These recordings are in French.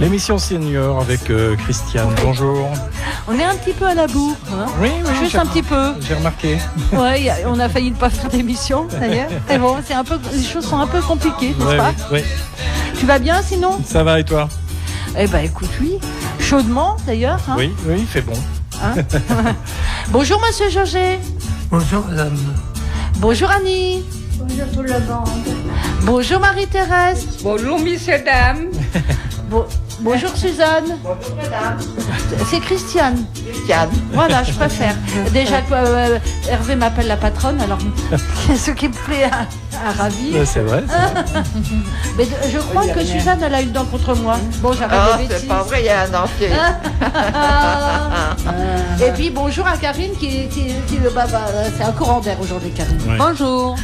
L'émission Senior avec Christiane. Bonjour. On est un petit peu à la bourre. Hein, oui, juste un petit peu. J'ai remarqué. Ouais, on a failli ne pas faire d'émission d'ailleurs. Et bon, les choses sont un peu compliquées, n'est-ce pas? Oui. Tu vas bien sinon? Ça va et toi? Eh ben écoute, oui. Chaudement d'ailleurs. Hein. Oui, il fait bon. Hein. Bonjour Monsieur Jogé. Bonjour madame. Bonjour Annie. Bonjour tout le monde. Bonjour Marie-Thérèse. Bonjour messieurs, dames. Bonjour Suzanne. Bonjour madame. C'est Christiane. Christiane. Voilà, je préfère. Déjà que Hervé m'appelle la patronne, alors ce qui me plaît à ravir. C'est vrai. Mais je crois que Suzanne, elle a une dent contre moi. Bon, j'arrête Ah, de bêtises. c'est pas vrai, il y a un dentier. Et puis bonjour à Karine qui c'est un courant d'air aujourd'hui, Karine. Ouais. Bonjour.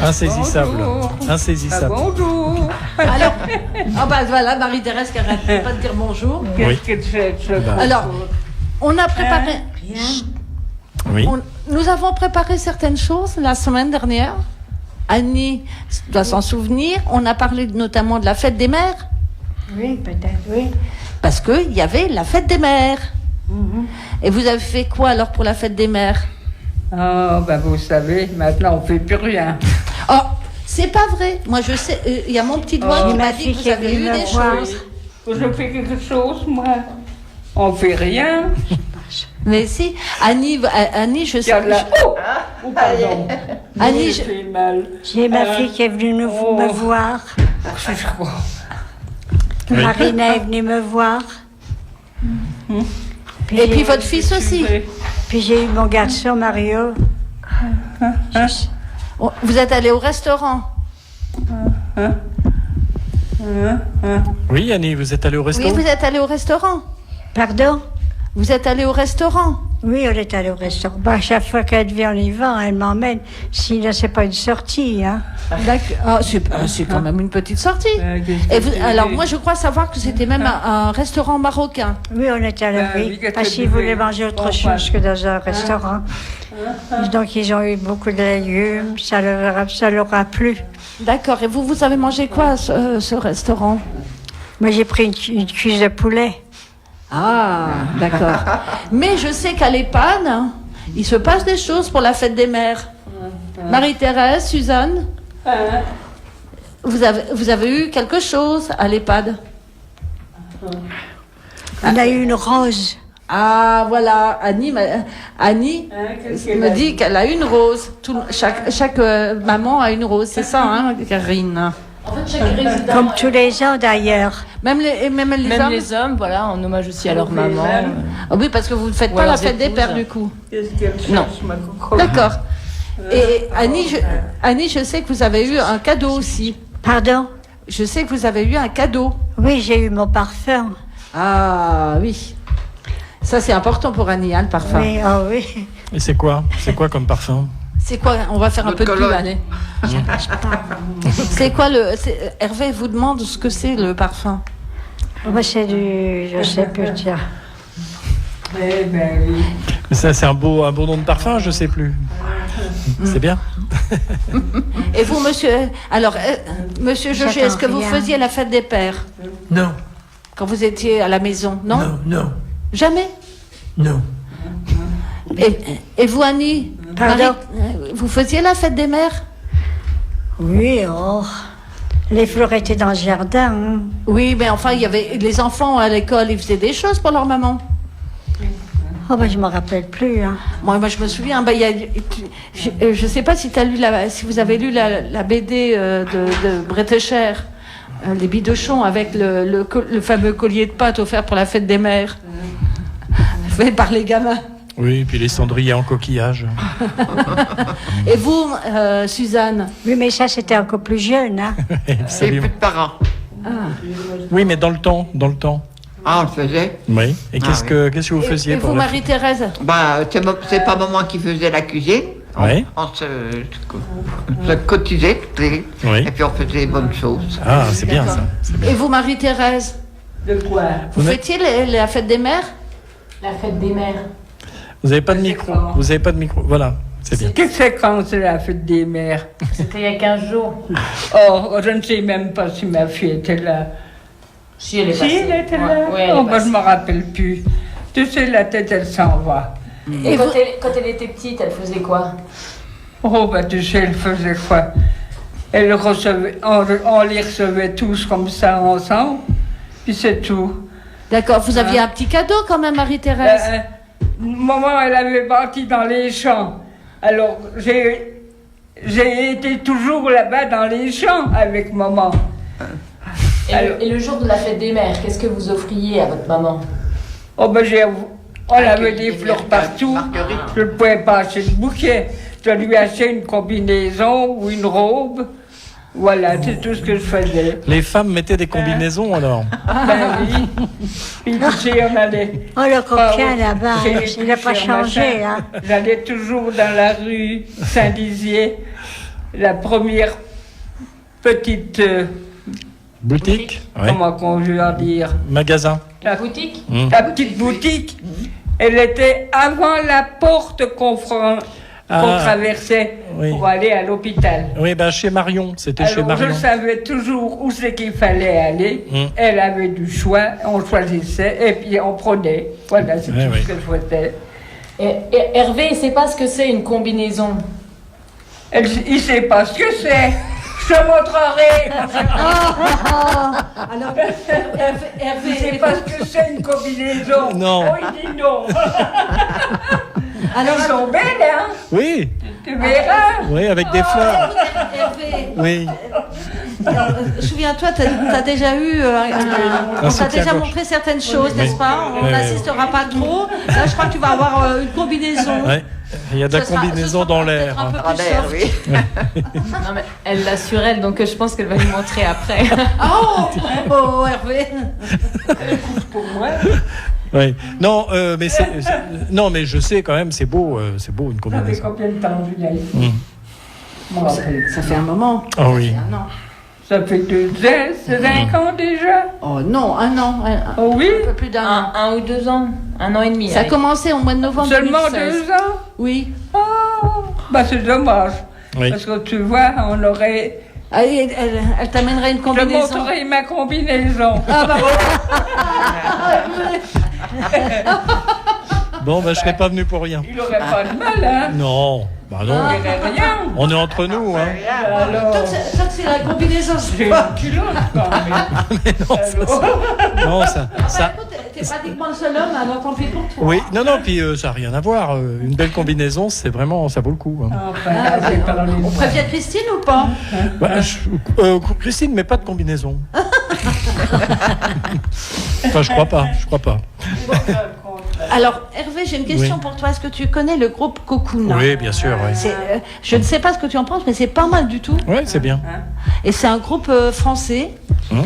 Insaisissable. Bonjour. Insaisissable. Bonjour. Alors, voilà, Marie-Thérèse qui arrête pas de dire bonjour. Oui. Qu'est-ce que c'est? Alors, on a préparé. Oui. Nous avons préparé certaines choses la semaine dernière. Annie doit s'en souvenir. On a parlé notamment de la fête des mères. Oui, peut-être, oui. Parce qu'il y avait la fête des mères. Et vous avez fait quoi alors pour la fête des mères? Oh, ben vous savez, maintenant on fait plus rien. Oh, c'est pas vrai. Moi, je sais, il y a mon petit doigt qui m'a dit que vous avez eu des choses. Je fais quelque chose, moi. On fait rien. Mais si, Annie, je Il y a sais. de la... Oh, pardon. Annie, J'ai fait mal. J'ai ma fille qui est venue me voir. Je crois. Marina est venue me voir. Et puis votre fils aussi. Puis j'ai eu mon garçon Mario. Oh, vous êtes allé au restaurant? Oui, Annie, vous êtes allée au resto? Oui, vous êtes allé au restaurant. Pardon? Vous êtes allé au restaurant. Oui, on est allé au restaurant. Bah, à chaque fois qu'elle vient, on y va, elle m'emmène. Sinon, c'est pas une sortie, hein. D'accord. Ah, c'est quand même une petite sortie. Et alors, moi, je crois savoir que c'était même un restaurant marocain. Oui, on est allé, oui. Parce qu'ils voulaient manger autre chose que dans un restaurant. Donc, ils ont eu beaucoup de légumes. Ça leur a plu. D'accord. Et vous avez mangé quoi à ce restaurant? Moi, j'ai pris une cuisse de poulet. Ah, d'accord. Mais je sais qu'à l'EHPAD, il se passe des choses pour la fête des mères. Marie-Thérèse, Suzanne, vous avez eu quelque chose à l'EHPAD? On a eu une rose. Ah, voilà. Annie me dit qu'elle a une rose. Chaque maman a une rose. C'est ça, hein, Karine? En fait, chaque résident. Comme tous les ans, d'ailleurs. Même les hommes, voilà, en hommage aussi à leur maman. Ah oui, parce que vous ne faites pas la fête des pères, du coup. Qu'est-ce qu'elle Non. cherche, ma cocotte? D'accord. Et Annie, je sais que vous avez eu un cadeau aussi. Pardon? Je sais que vous avez eu un cadeau. Oui, j'ai eu mon parfum. Ah oui. Ça, c'est important pour Annie, hein, le parfum. Oui, oh oui. Et c'est quoi? C'est quoi comme parfum? C'est quoi? On va faire un peu de pub, Annie. C'est quoi Hervé vous demande ce que c'est le parfum. Moi, c'est je sais plus dire. Eh ben oui. Mais ça, c'est un beau nom de parfum, je sais plus. C'est bien. Et vous, monsieur, alors, monsieur Jogé, est-ce que vous rien. faisiez la fête des pères Non, quand vous étiez à la maison? Non, non, Jamais. non. Et vous, Annie? Pardon? Vous faisiez la fête des mères? Oui, oh. Les fleurs étaient dans le jardin. Hein. Oui, mais enfin, il y avait les enfants à l'école, ils faisaient des choses pour leur maman. Oh, ben, je ne me rappelle plus. Hein. Moi, je me souviens, je ne sais pas si vous avez lu la BD de Bretécher, Les Bidochons, avec le fameux collier de pâte offert pour la fête des mères, fait par les gamins. Oui, et puis les cendriers en coquillage. Et vous, Suzanne? Oui, mais ça, c'était encore plus jeune. Hein. Et Absolument. plus de parents. Oui, mais dans le temps. Ah, on le faisait. Oui. Et qu'est-ce que vous faisiez Et pour vous, la- Marie-Thérèse? C'est pas maman qui faisait la cuisine. Oui. On se cotisait, Oui. et puis on faisait les bonnes choses. Ah, c'est bien ça. C'est bien. Et vous, Marie-Thérèse? De quoi? Vous fêtiez la fête des mères? La fête des mères. Vous n'avez pas de micro. Vous avez pas de micro. Voilà, c'est bien. Qu'est-ce que c'est quand c'est la fête des mères? C'était il y a 15 jours. Oh, je ne sais même pas si ma fille était là. Si, elle est Si, passée. elle était Ouais. là. Oui, elle est Oh, bah, je passée. me rappelle plus. Tu sais, la tête, elle s'en va. Et quand elle était petite, elle faisait quoi? Oh, bah, tu sais, elle faisait quoi? Elle recevait, on les recevait tous comme ça ensemble, puis c'est tout. D'accord, vous aviez un petit cadeau quand même, Marie-Thérèse. Maman, elle avait parti dans les champs. Alors, j'ai été toujours là-bas dans les champs avec maman. Et le jour de la fête des mères, qu'est-ce que vous offriez à votre maman? Oh, ben, on avait des des fleurs partout. marguerites. Je ne pouvais pas acheter de bouquet. Je lui achetais une combinaison ou une robe. Voilà, c'est tout ce que je faisais. Les femmes mettaient des combinaisons alors. Ben oui. Puis tu sais, on allait. Oh, le coquin Ah, là-bas, j'ai- il n'a pas j'ai changé, machin. hein. J'allais toujours dans la rue Saint-Dizier, la première petite, Boutique, ouais. comment qu'on veut dire, Magasin. la, Boutique? la petite boutique. Elle était avant la porte qu'on traversait oui. pour aller à l'hôpital. Oui, ben chez Marion, c'était chez Alors, je Marion. savais toujours où c'est qu'il fallait aller. Mm. Elle avait du choix, on choisissait et puis on prenait. Voilà, c'est Ouais, tout oui. ce que je faisais. Et Hervé, il sait pas ce que c'est une combinaison. Il sait pas ce que c'est. Je te montrerai. Alors, Il Hervé, sait pas ce que c'est une combinaison. Non. Oh, il dit non. alors, Elles sont belles, hein. Oui, Tu verras. oui, avec des fleurs. Hervé, Oui. souviens-toi, t'as déjà eu, on t'a soutien-gorge. déjà montré certaines choses, Oui. n'est-ce pas? On Oui, n'insistera pas trop. Là, je crois que tu vas avoir une combinaison. Ouais. Il y a de la Ce sera- combinaison ce sera dans peut-être l'air. un peu En plus l'air, soft. oui. Non, mais elle l'a sur elle, donc je pense qu'elle va lui montrer après. Oh, Hervé. Pour moi. Oui. Non, non, mais je sais quand même, c'est beau une Ça fait combinaison. combien de temps, Julien? Mm. Ça fait un moment. Ah oui. Un an. Ça fait 5 ans déjà. Oh non, un an. Oh oui. Un peu plus d'un an. Un ou 2 ans, 1 an et demi. Ça a allez. commencé au mois de novembre Seulement 2016. 2 ans. Oui. Oh, bah c'est dommage. Oui. Parce que tu vois, on aurait. Allez, elle t'amènerait une Je combinaison. montrerai ma combinaison. Ah bah Bon, ben je serais pas venu pour rien. Il aurait pas de mal, hein. Non, bah non. Il aurait rien. On est entre nous, hein. Alors, Toi, c'est la combinaison, j'ai c'est une pas. culotte quand même. Non, ça. Écoute, t'es pratiquement le seul homme, alors tant pis pour toi. Oui, non, puis ça n'a rien à voir. Une belle combinaison, c'est vraiment, ça vaut le coup. Hein. Enfin, j'ai parlé de On ça. prévient Christine ou pas? Christine, mais pas de combinaison. Enfin, je crois pas. Alors, Hervé, j'ai une question Oui. pour toi. Est-ce que tu connais le groupe Cocoon? Oui, bien sûr. Oui, Je ne sais pas ce que tu en penses, mais c'est pas mal du tout. ouais, c'est bien. Et c'est un groupe français Hum.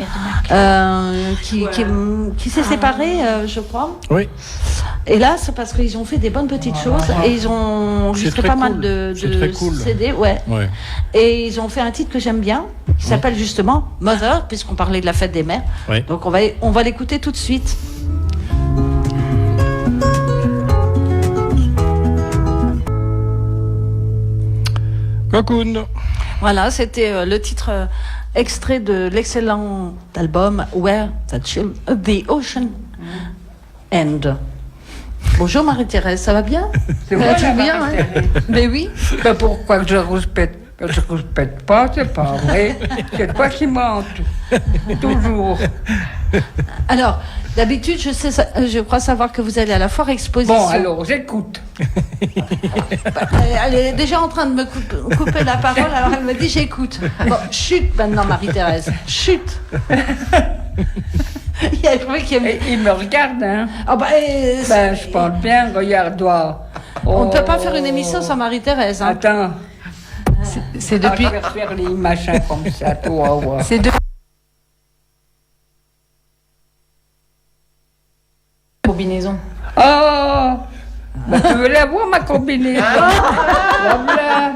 qui s'est séparé, je crois. Oui, Et là, c'est parce qu'ils ont fait des bonnes petites choses et ils ont enregistré très pas mal cool. de C'est très cool. CD. Ouais. ouais. Et ils ont fait un titre que j'aime bien, qui s'appelle justement Mother, puisqu'on parlait de la fête des mères. Oui. Donc on va l'écouter tout de suite. Cocoon. Voilà, c'était le titre extrait de l'excellent album Where the Ocean End. Bonjour Marie-Thérèse, ça va bien? C'est Ça moi va la bien, hein? Marie-Thérèse. Mais oui. Mais pourquoi que je respecte? Je respecte pas, c'est pas vrai. C'est toi qui mentes. Toujours. Alors, d'habitude, je crois savoir que vous allez à la foire exposition. Bon, alors, j'écoute. Elle est déjà en train de me couper la parole, alors elle me dit j'écoute. Bon, chute maintenant Marie-Thérèse, chute. Il y a Hervé qui aime... Et il me regarde, hein. Ah bah, Ben, je parle bien, regarde-toi. on ne peut pas faire une émission sans Marie-Thérèse. Hein. Attends. C'est Ah, depuis. je vais faire les machins comme ça, toi, ouais. C'est de... Combinaison. Oh, ben, tu veux la voir, ma combinaison? Voilà.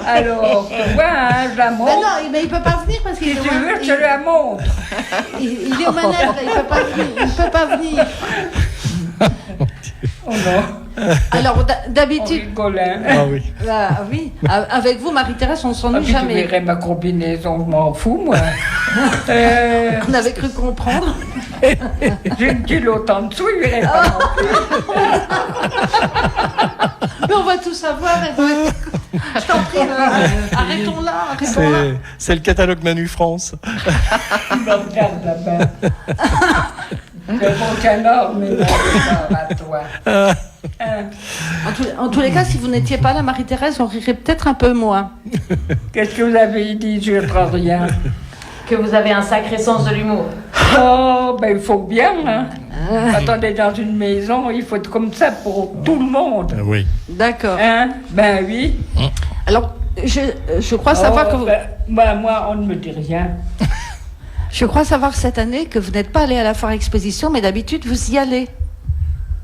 Alors, tu vois, hein, je la Ben montre. non, mais il peut pas venir parce qu'il Si est, tu veux, il, je te la montre. il est aux manettes, là, il peut pas venir. Il peut pas venir. Oh non. Alors, On d'habitude, rigole, hein. Ah oui. oui, avec vous, Marie-Thérèse, on ne Ah, s'ennuie puis tu jamais. verrais ma combinaison, je m'en fous, moi. On avait cru comprendre. J'ai une culotte en dessous, il verrait pas non plus. Mais on va tout savoir. Je t'en prie, arrêtons là. C'est le catalogue Manu France. Il me regarde là-bas. C'est mon canard, mais non, à toi. Hein. En tous les cas, si vous n'étiez pas là, Marie-Thérèse, on rirait peut-être un peu moins. Qu'est-ce que vous avez dit? Je ne comprends rien. Que vous avez un sacré sens de l'humour. Oh, ben il faut bien, hein. Quand on est dans une maison, il faut être comme ça pour tout le monde. Oui. D'accord. Hein? Ben oui. Alors, je crois savoir que vous... Moi, on ne me dit rien. Je crois savoir cette année que vous n'êtes pas allé à la foire exposition, mais d'habitude vous y allez.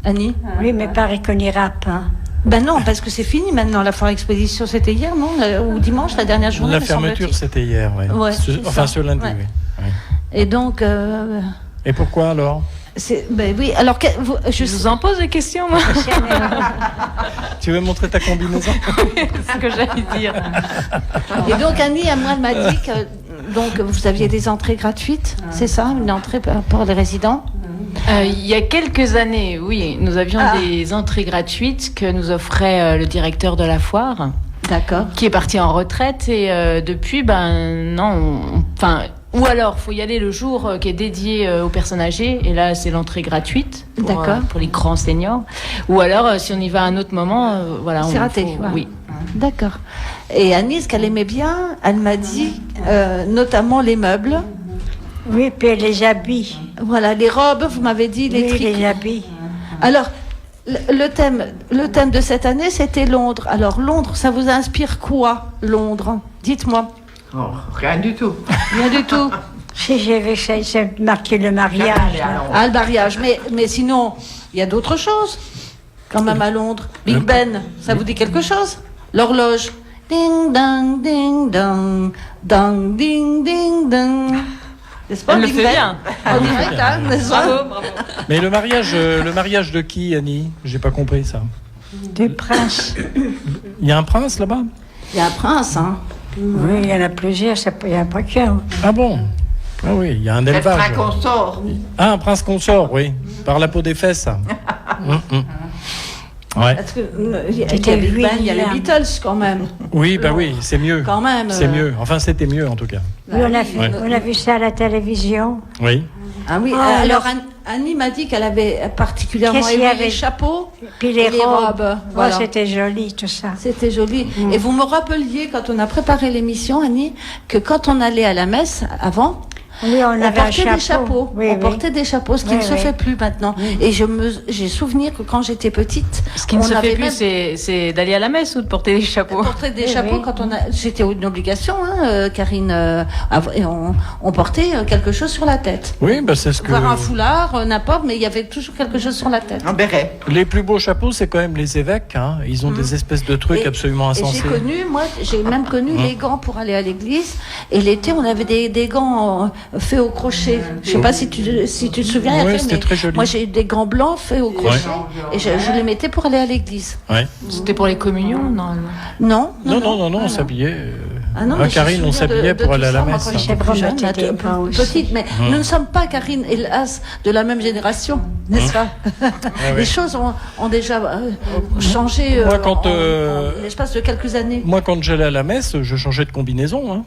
Annie? Oui, mais pareil qu'on n'ira pas. Ben non, parce que c'est fini maintenant la foire exposition. C'était hier, non? Ou dimanche, la dernière journée? La me fermeture, semble-t-il. c'était hier, oui. Ouais, Enfin, ça. ce lundi, Ouais. oui. Oui. Et donc, Et pourquoi alors? ben oui. Alors, Je vous en pose des questions, moi. Tu veux montrer ta combinaison? C'est ce que j'allais dire. Et donc Annie, à moi, elle m'a dit que donc vous aviez des entrées gratuites, c'est ça, une entrée pour les résidents. Il y a quelques années, oui, nous avions des entrées gratuites que nous offrait le directeur de la foire, D'accord. qui est parti en retraite. Et depuis, ben non, enfin... Ou alors, faut y aller le jour qui est dédié aux personnes âgées, et là, c'est l'entrée gratuite D'accord. Pour les grands seniors. Ou alors, si on y va à un autre moment, voilà. C'est raté. Voilà. Oui. D'accord. Et Annie, ce qu'elle aimait bien, elle m'a dit, notamment les meubles. Oui, puis les habits. Voilà, les robes, vous m'avez dit, les Oui, tricots. les habits. Alors, le thème de cette année, c'était Londres. Alors, Londres, ça vous inspire quoi, Londres? Dites-moi. Oh, rien du tout. Rien du tout. Si j'ai vu, c'est marqué le mariage. là. Ah, le mariage. Mais sinon, il y a d'autres choses, quand même, à Londres. Big Ben, ça vous dit quelque chose? L'horloge. Ding, dang, ding, dang. Dang, ding, ding, dang. N'est-ce pas, Elle le Big fait Ben? bien. En direct, hein, n'est-ce pas? Bravo. Mais le mariage de qui, Annie? J'ai pas compris ça. Du prince. Il y a un prince là-bas? Il y a un prince, hein. Oui, il y en a plusieurs, il n'y en a pas qu'un. Ah bon? Ah oui, il y a un C'est le élevage. train qu'on sort. Ah, un prince consort, oui. Par la peau des fesses, ça. Ouais. Parce que il y a C'était Big lui, Ben, il y a les là. Beatles, quand même. Oui, bah oui, c'est mieux. Quand même. C'est mieux. Enfin, c'était mieux en tout cas. Oui, on a vu ça à la télévision. Oui. Ah oui, Ah, alors Annie m'a dit qu'elle avait particulièrement Qu'est-ce qu'il y aimé avait? les chapeaux Puis les et les robes. robes. Oh, Voilà. c'était joli, tout ça. C'était joli. Et vous me rappeliez, quand on a préparé l'émission, Annie, que quand on allait à la messe avant, Oui, on on avait un portait chapeau. des chapeaux. Oui, on oui. portait des chapeaux, ce qui Oui, ne se oui. fait plus maintenant. Et j'ai souvenir que quand j'étais petite, Ce qui ne on se avait fait plus, même c'est d'aller à la messe ou de porter des chapeaux. porté des Oui, chapeaux oui. quand c'était une obligation, hein, Karine. Et on portait quelque chose sur la tête. Oui, bah c'est ce que. Voir un foulard, n'importe, mais il y avait toujours quelque chose sur la tête. Un béret. Les plus beaux chapeaux, c'est quand même les évêques. Hein. Ils ont des espèces de trucs absolument Et j'ai insensés. j'ai même connu les gants pour aller à l'église. Et l'été, on avait des gants faits au crochet. Je sais pas si tu te souviens. Ouais, Hervé, c'était mais très joli. Moi, j'ai eu des gants blancs faits au crochet. Et je les mettais pour aller à l'église. Ouais. C'était pour les communions, normalement. Non, on s'habillait. Ah non, mais Karine, j'ai on souvenir s'habillait de pour tout aller à la ça, moi, messe. quand hein. j'étais Bon, plus jeune, bah, t'étais pas aussi. petite, mais nous ne sommes pas, Karine, hélas, de la même génération, n'est-ce pas? ouais. Les choses ont déjà changé Moi, quand, en l'espace de quelques années. Moi, quand j'allais à la messe, je changeais de combinaison. Hein.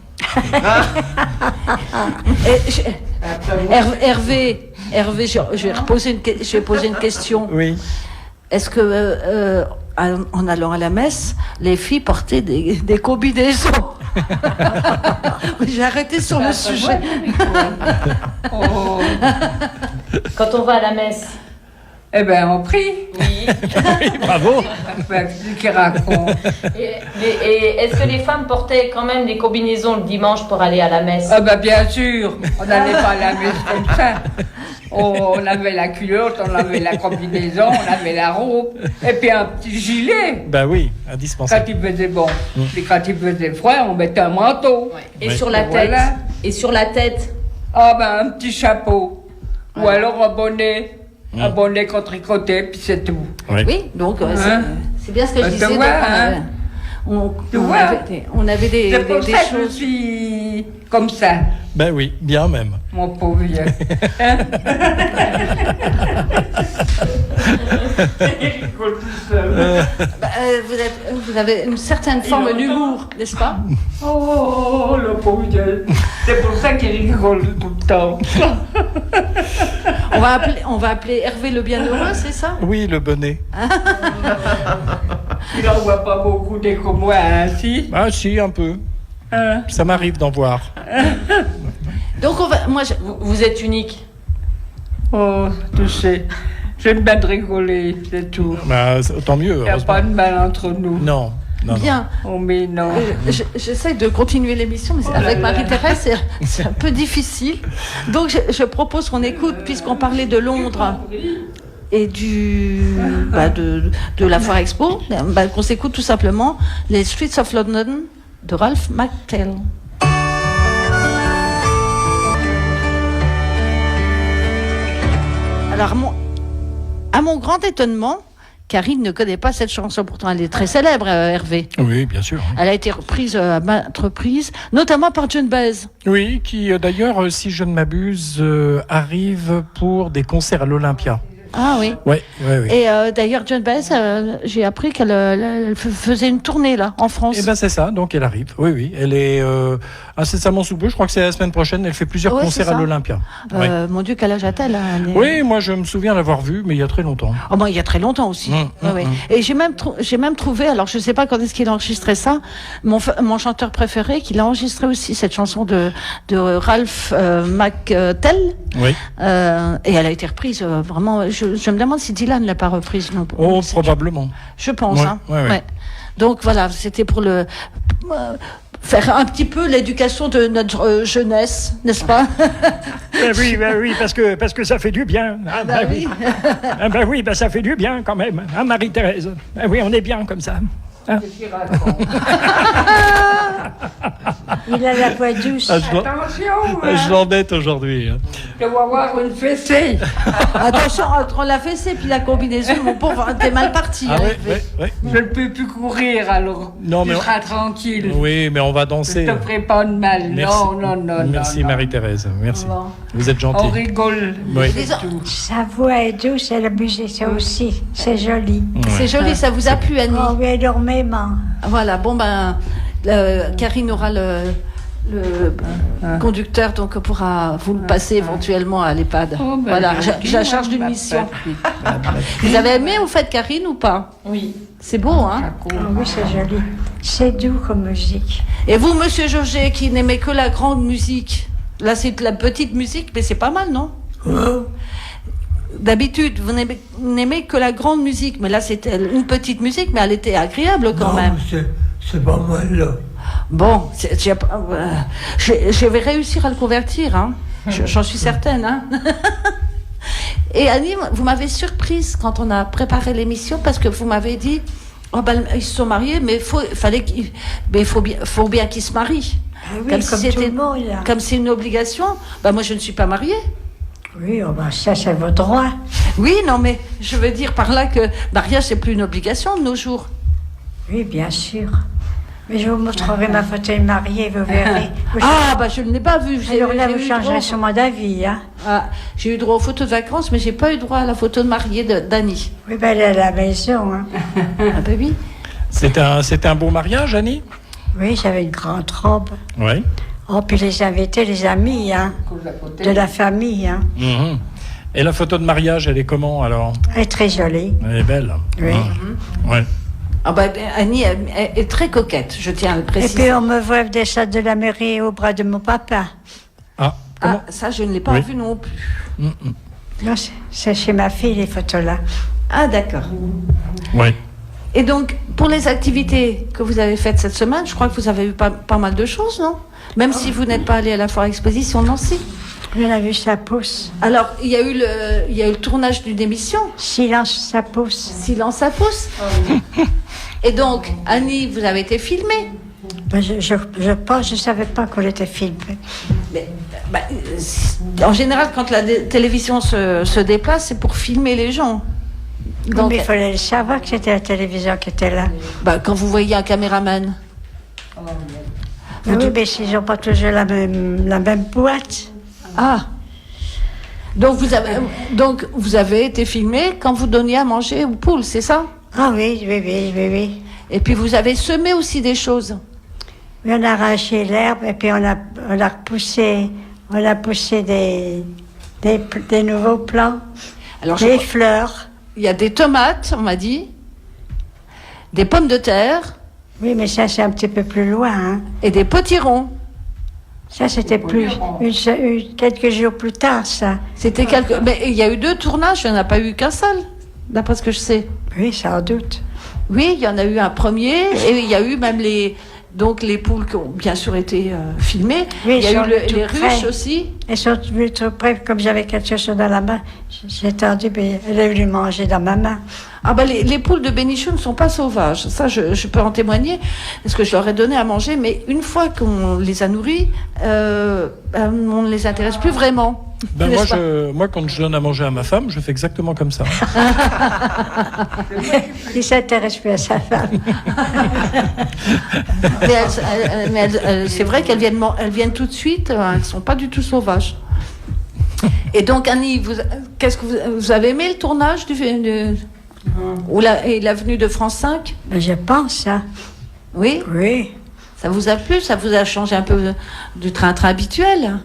Hervé, je vais poser une question. Oui. Est-ce que, en allant à la messe, les filles portaient des combinaisons? J'ai arrêté sur le sujet. Oh. Quand on va à la messe. Eh ben, on prie. Oui. Oui, bravo. Ben, qui raconte. Et est-ce que les femmes portaient quand même des combinaisons le dimanche pour aller à la messe? Ah ben, bien sûr, on n'allait pas à la messe comme ça. On avait la culotte, on avait la combinaison, on avait la robe, et puis un petit gilet. Bah oui, Quand indispensable. il faisait bon, puis quand il faisait froid, on mettait un manteau. Et Ouais. sur la tête. Voilà. Et sur la tête. Ah ben, un petit chapeau. Ou alors un bonnet. Un bonnet qu'on tricotait, puis c'est tout. Oui. Oui, donc Hein? c'est bien ce que je Tu disais. vois, donc, hein? Tu on vois? avait des C'est pour des ça que je choses. suis comme ça, Ben oui, bien même. mon pauvre vieux. Hein? Il rigole tout seul. Vous avez une certaine forme d'humour, n'est-ce pas? Oh, le pauvre vieux. C'est pour ça qu'il rigole tout le temps. On va appeler Hervé le Bienheureux, c'est ça? Oui, le bonnet. Il n'en voit pas beaucoup des comme moi, hein, si? Ah si, un peu. Hein? Ça m'arrive d'en voir. Donc Vous êtes unique. Oh, tu sais, j'aime bien de rigoler, c'est tout. Bah, tant mieux. Il n'y a heureusement. pas de mal entre nous. Non. Non, non. bien. Oh, mais non. J'essaie de continuer l'émission, mais avec Marie-Thérèse, c'est un peu difficile. Donc, je propose qu'on écoute, puisqu'on parlait de Londres et de la Foire Expo, qu'on s'écoute tout simplement les Streets of London de Ralph McTell. Alors, à mon grand étonnement, Karine ne connaît pas cette chanson, pourtant elle est très célèbre, Hervé. Oui, bien sûr. Elle a été reprise à maintes reprises, notamment par John Baez. Oui, qui d'ailleurs, si je ne m'abuse, arrive pour des concerts à l'Olympia. Ah oui. Oui, oui, oui. Et d'ailleurs, John Baez, j'ai appris qu'elle faisait une tournée là, en France. Eh ben c'est ça, donc elle arrive. Oui, oui. Elle est incessamment sous peu. Je crois que c'est la semaine prochaine. Elle fait plusieurs Ouais, concerts c'est ça. à l'Olympia. Oui. Mon Dieu, quel âge a-t-elle hein, elle est- Oui, moi je me souviens l'avoir vue, mais il y a très longtemps. Oh, ben, il y a très longtemps aussi. Ouais. Et j'ai même trouvé, alors je ne sais pas quand est-ce qu'il a enregistré ça, mon chanteur préféré, qu'il a enregistré aussi cette chanson de Ralph McTell. Oui. Et elle a été reprise vraiment. Je me demande si Dylan ne l'a pas reprise. Non, Oh, probablement. Je pense. Ouais, hein. ouais, ouais. Ouais. Donc voilà, c'était pour faire un petit peu l'éducation de notre jeunesse, n'est-ce pas? Oui, parce que ça fait du bien. Ah, bah oui. Ah, bah oui, ça fait du bien quand même. Hein, Marie-Thérèse? Ah oui, on est bien comme ça. Hein? Il a la voix douce. Attention, Je l'embête aujourd'hui. Hein. je vais avoir une fessée. Attention, entre la fessée et la combinaison, mon pauvre, t'es mal parti. Ah hein, oui, Hervé. oui, oui. Je ne peux plus courir alors. Non, mais tu seras tranquille. Oui, mais on va Je danser. te ferai pas de mal. Merci. Non. Merci non. Marie-Thérèse. Merci. Bon. Vous êtes On gentille. rigole. Oui. Disons- Sa voix est douce et la musique c'est aussi. C'est joli. C'est joli, ça vous a plu, Annie? Oh oui, énormément. Voilà, bon ben, Karine aura le conducteur, donc pourra vous le passer éventuellement à l'EHPAD. Oh, ben, voilà, gentil, je la charge d'une ma mission. petite. Vous avez aimé, au fait, Karine, ou pas? Oui. C'est beau, hein? Oh oui, c'est joli. C'est doux comme musique. Et vous, monsieur Jauget, qui n'aimez que la grande musique, là c'est de la petite musique, mais c'est pas mal, non? Oh, D'habitude, vous n'aimez que la grande musique, mais là c'était une petite musique, mais elle était agréable quand non, même. c'est pas mal là. Bon, je vais réussir à le convertir, hein. J'en suis certaine. Hein. Et Annie, vous m'avez surprise quand on a préparé l'émission parce que vous m'avez dit, oh ben, ils se sont mariés, mais faut bien qu'ils se marient. Ah oui, comme si tout le monde, là. comme c'est une obligation. Ben, moi, je ne suis pas mariée. Oui, oh ben, ça, c'est votre droit. Oui, non, mais je veux dire par là que mariage, c'est plus une obligation de nos jours. Oui, bien sûr. Mais je vous montrerai ma photo de mariée, vous verrez. Ah, bah, je ne l'ai pas vu. Alors là, j'ai vous eu changerez droit- sûrement d'avis, hein. Ah, j'ai eu droit aux photos de vacances, mais j'ai pas eu droit à la photo de mariée d'Annie. Oui, ben, elle est à la maison, hein. Ah, bah oui. C'était un beau mariage, Annie? Oui, j'avais une grande robe. Oui. Oh, puis les invités, les amis, hein. De la famille, hein. Mhm. Et la photo de mariage, elle est comment alors? Elle est très jolie. Elle est belle. Oui. Ouais. Ah bah, Annie est très coquette, je tiens à le Et préciser. puis on me voit des salles de la mairie au bras de mon papa. Ah, comment? Ah, ça, je ne l'ai pas Oui. vu non plus. Non, c'est chez ma fille, les photos là. Ah, d'accord. Oui. Et donc, pour les activités que vous avez faites cette semaine, je crois que vous avez eu pas mal de choses, non? Même si vous n'êtes pas allé à la foire exposition de Nancy. On a vu ça pousse. Alors, il y a eu le tournage d'une émission, Silence, ça pousse. Silence à pouce. Et donc, Annie, vous avez été filmée. Ben, je pense, je savais pas qu'on était filmé. Mais, en général, quand la télévision se déplace, c'est pour filmer les gens. Donc, mais il fallait savoir que c'était la télévision qui était là. Quand vous voyez un caméraman. Oui, mais ils n'ont pas toujours la même boîte. Ah. Donc vous avez été filmé quand vous donniez à manger aux poules, c'est ça? Ah oui. Et puis vous avez semé aussi des choses. Oui, on a arraché l'herbe et puis on a poussé des nouveaux plants, des fleurs. Il y a des tomates, on m'a dit, des pommes de terre. Oui, mais ça c'est un petit peu plus loin. Hein. Et des potirons. Ça c'était quelques jours plus tard, ça. Mais il y a eu 2 tournages, il n'y en a pas eu qu'un seul, d'après ce que je sais. Oui, sans doute. Oui, il y en a eu un premier, et il y a eu même les poules qui ont bien sûr été filmées. Oui, il y a eu les ruches aussi. Elles sont venues trop près, comme j'avais quelque chose dans la main. J'ai tendu, mais elle est venue manger dans ma main. Ah les poules de Bénichou ne sont pas sauvages. Ça, je peux en témoigner, parce que je leur ai donné à manger. Mais une fois qu'on les a nourries, on ne les intéresse plus vraiment. Moi, quand je donne à manger à ma femme, je fais exactement comme ça. Il ne s'intéresse plus à sa femme. mais c'est vrai qu'elles viennent tout de suite. Elles ne sont pas du tout sauvages. Et donc, Annie, qu'est-ce que vous avez aimé le tournage et la venue de France 5? Je pense, ça. Oui? Oui. Ça vous a plu? Ça vous a changé un peu du train-train habituel?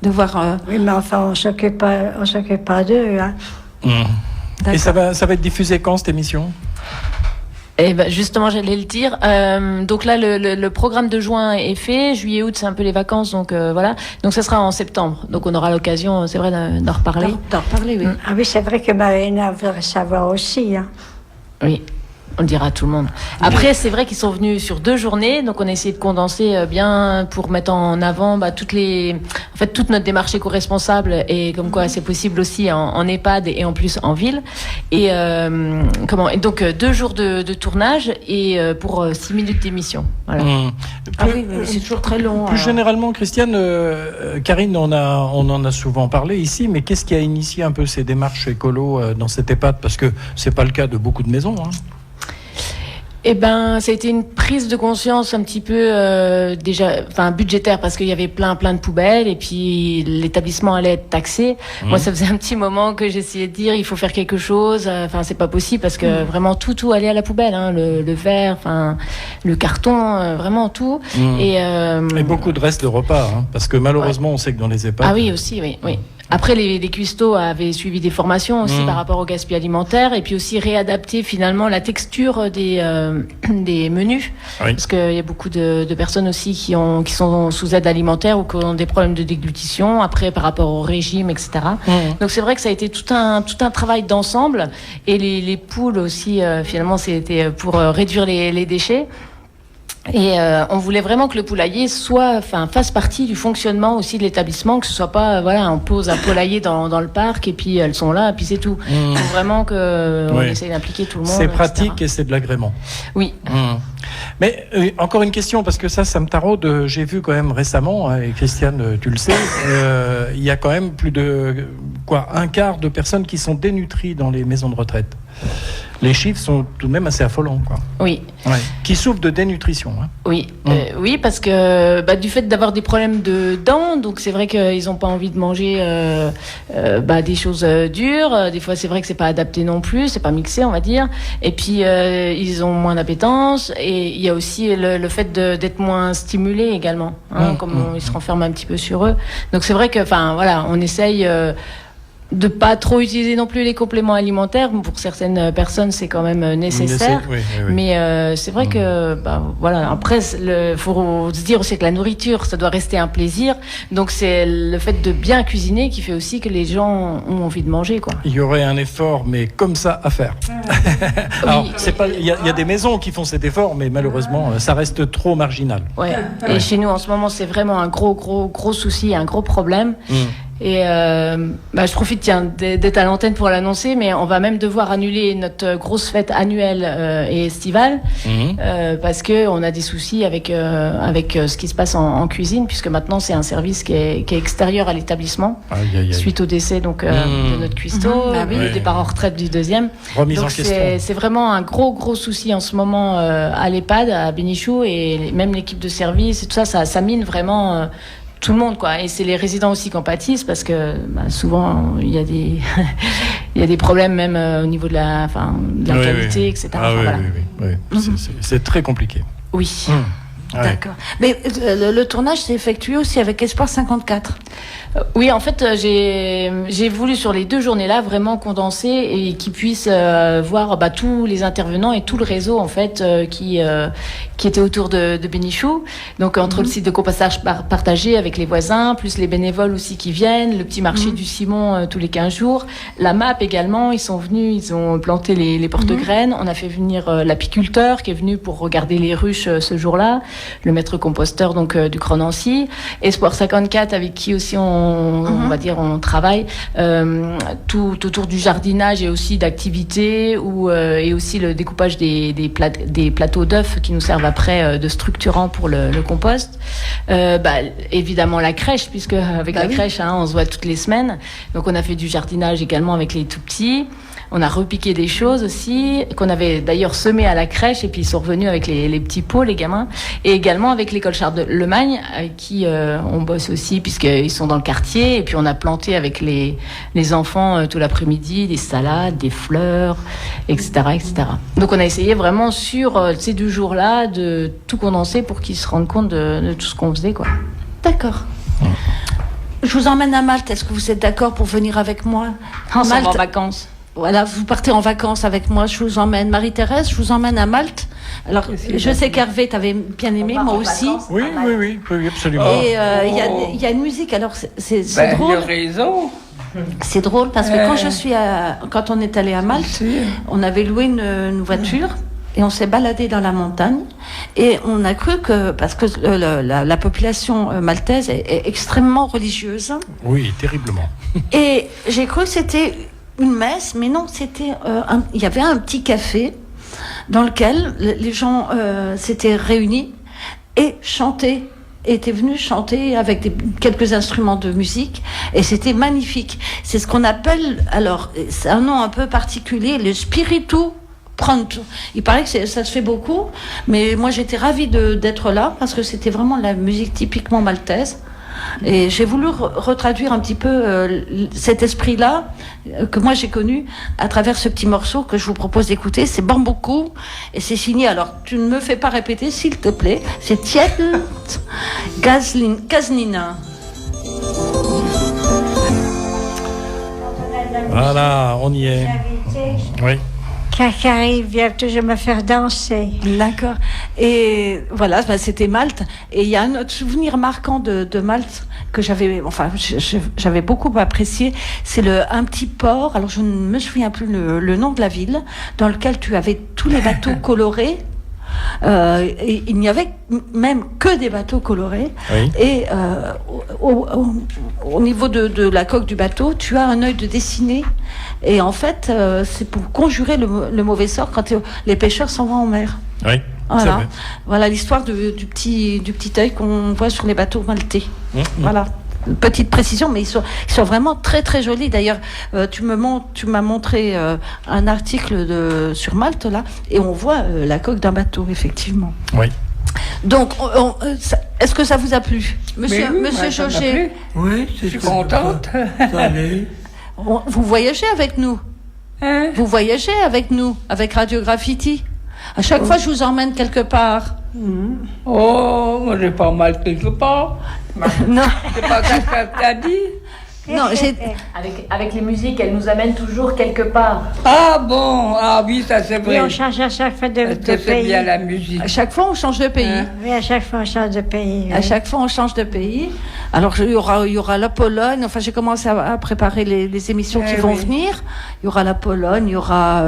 De voir... Oui, mais enfin, on s'occupe pas d'eux. Hein. Et ça va être diffusé quand, cette émission? Eh ben justement, j'allais le dire. Donc là, le programme de juin est fait. Juillet, août, c'est un peu les vacances, donc voilà. Donc ça sera en septembre. Donc on aura l'occasion, c'est vrai, d'en reparler. D'en reparler, oui. Ah oui, c'est vrai que Marina voudrait savoir aussi. Hein. Oui. On le dira à tout le monde. Après, c'est vrai qu'ils sont venus sur 2 journées, donc on a essayé de condenser bien pour mettre en avant toute notre démarche éco-responsable et comme quoi c'est possible aussi en EHPAD et en plus en ville. Et donc 2 jours de tournage et pour 6 minutes d'émission. Voilà. Oui, mais c'est toujours très long. Plus généralement, Christiane, Karine, on en a souvent parlé ici, mais qu'est-ce qui a initié un peu ces démarches écolo dans cette EHPAD? Parce que c'est pas le cas de beaucoup de maisons. Hein. Eh ben, ça a été une prise de conscience un petit peu budgétaire, parce qu'il y avait plein de poubelles et puis l'établissement allait être taxé. Moi, ça faisait un petit moment que j'essayais de dire il faut faire quelque chose. C'est pas possible parce que vraiment tout allait à la poubelle, hein, le verre, le carton, vraiment tout. Et beaucoup de restes de repas, hein, parce que malheureusement, on sait que dans les EHPAD. Ah oui, aussi, oui. Après, les cuistots avaient suivi des formations aussi par rapport au gaspillage alimentaire et puis aussi réadapter finalement la texture des menus. Oui. Parce qu'il y a beaucoup de personnes aussi qui sont sous aide alimentaire ou qui ont des problèmes de déglutition après par rapport au régime, etc. Donc c'est vrai que ça a été tout un travail d'ensemble et les poules aussi, finalement, c'était pour réduire les déchets. Et on voulait vraiment que le poulailler fasse partie du fonctionnement aussi de l'établissement, que ce soit pas on pose un poulailler dans le parc et puis elles sont là et puis c'est tout. Il faut vraiment qu'on essaye d'impliquer tout le monde. C'est pratique, etc. Et c'est de l'agrément. Oui. Mais encore une question, parce que ça me taraude. J'ai vu quand même récemment, et Christiane, tu le sais, il y a quand même plus de un quart de personnes qui sont dénutries dans les maisons de retraite. Les chiffres sont tout de même assez affolants, quoi. Oui. Ouais. Qui souffrent de dénutrition. Hein. Oui. Oui, parce que du fait d'avoir des problèmes de dents, donc c'est vrai qu'ils n'ont pas envie de manger des choses dures. Des fois, c'est vrai que c'est pas adapté non plus, c'est pas mixé, on va dire. Et puis ils ont moins d'appétence. Et il y a aussi le fait d'être moins stimulés également, ils se renferment un petit peu sur eux. Donc c'est vrai que, on essaye. De pas trop utiliser non plus les compléments alimentaires. Pour certaines personnes, c'est quand même nécessaire. Oui. Mais c'est vrai que, après, faut se dire aussi que la nourriture, ça doit rester un plaisir. Donc, c'est le fait de bien cuisiner qui fait aussi que les gens ont envie de manger, quoi. Il y aurait un effort, mais comme ça, à faire. Alors, il y a des maisons qui font cet effort, mais malheureusement, ça reste trop marginal. Ouais. Et chez nous, en ce moment, c'est vraiment un gros souci, un gros problème. Et je profite d'être à l'antenne pour l'annoncer, mais on va même devoir annuler notre grosse fête annuelle et estivale parce que on a des soucis avec ce qui se passe en cuisine, puisque maintenant c'est un service qui est extérieur à l'établissement suite au décès de notre cuistot, le départ en retraite du deuxième. Remise donc en question. c'est vraiment un gros souci en ce moment à l'EHPAD à Bénichou, et même l'équipe de service et tout ça mine vraiment. Tout le monde, quoi. Et c'est les résidents aussi qui en pâtissent, parce que souvent il y a des il y a des problèmes même au niveau de la qualité, etc. C'est très compliqué. Oui. D'accord. Mais le tournage s'est effectué aussi avec Espoir 54. Oui, en fait, j'ai voulu sur les 2 journées-là vraiment condenser et qu'ils puissent voir tous les intervenants et tout le réseau en fait qui était autour de Bénichou. Donc entre le site de compostage partagé avec les voisins, plus les bénévoles aussi qui viennent, le petit marché du Simon tous les 15 jours, la MAP également, ils sont venus, ils ont planté les porte-graines. On a fait venir l'apiculteur qui est venu pour regarder les ruches ce jour-là, le maître composteur donc du Cro Nancy, Espoir 54 avec qui aussi on va dire on travaille tout autour du jardinage et aussi d'activités et aussi le découpage des plateaux d'œufs qui nous servent après de structurant pour le compost. Évidemment la crèche, puisque avec la crèche on se voit toutes les semaines, donc on a fait du jardinage également avec les tout petits. On a repiqué des choses aussi, qu'on avait d'ailleurs semées à la crèche, et puis ils sont revenus avec les petits pots, les gamins. Et également avec l'école Charles-Lemagne, avec qui on bosse aussi, puisqu'ils sont dans le quartier. Et puis on a planté avec les enfants tout l'après-midi des salades, des fleurs, etc., etc. Donc on a essayé vraiment sur ces 2 jours-là de tout condenser pour qu'ils se rendent compte de tout ce qu'on faisait, quoi. D'accord. Je vous emmène à Malte. Est-ce que vous êtes d'accord pour venir avec moi? On s'en va en vacances. Voilà, vous partez en vacances avec moi, je vous emmène. Marie-Thérèse, je vous emmène à Malte. Alors, je sais qu'Hervé t'avait bien aimé, moi aussi. Oui, absolument. Et il y a une musique, alors c'est drôle. Il a raison. C'est drôle parce que quand on est allé à Malte, on avait loué une voiture. Et on s'est baladé dans la montagne et on a cru que, parce que la population maltaise est extrêmement religieuse. Oui, terriblement. Et j'ai cru que c'était une messe, mais non, il y avait un petit café dans lequel les gens s'étaient réunis et chantaient, étaient venus chanter avec quelques instruments de musique, et c'était magnifique. C'est ce qu'on appelle, alors c'est un nom un peu particulier, le spiritu pronto. Il paraît que ça se fait beaucoup, mais moi j'étais ravie d'être là parce que c'était vraiment la musique typiquement maltaise. Et j'ai voulu retraduire un petit peu cet esprit-là que moi j'ai connu à travers ce petit morceau que je vous propose d'écouter. C'est Bambuku et c'est signé. Alors tu ne me fais pas répéter, s'il te plaît. C'est Tjeerd Gaznina. Voilà, on y est. Oui. Qui arrive, vient toujours me faire danser. D'accord. Et voilà, c'était Malte. Et il y a un autre souvenir marquant de Malte que j'avais beaucoup apprécié. C'est un petit port. Alors je ne me souviens plus le nom de la ville, dans lequel tu avais tous les bateaux colorés. Et il n'y avait même que des bateaux colorés. Oui. Et au niveau de la coque du bateau, tu as un œil de dessiné. Et en fait, c'est pour conjurer le mauvais sort quand les pêcheurs s'en vont en mer. Oui. Voilà l'histoire du petit œil qu'on voit sur les bateaux maltais. Voilà. Une petite précision, mais ils sont vraiment très très jolis. D'ailleurs, tu m'as montré un article sur Malte là, et on voit la coque d'un bateau, effectivement. Oui. Donc, est-ce que ça vous a plu, Monsieur Jauger? Oui, Je suis contente. Ça allait. Vous voyagez avec nous? Hein? Vous voyagez avec nous, avec Radio Graffiti? À chaque fois, je vous emmène quelque part. Oh, moi j'ai pas mal quelque part. Non. C'est pas ça que t'as dit. Non, Avec les musiques, elles nous amènent toujours quelque part. Ah bon, ah oui, ça c'est vrai. Et on change à chaque fois de C'est pays. bien la musique. à chaque fois, on change de pays. Oui, à chaque fois on change de pays. Oui. À chaque fois, on change de pays. Alors, il y aura la Pologne. Enfin, j'ai commencé à préparer les émissions qui vont venir. Il y aura la Pologne, il y aura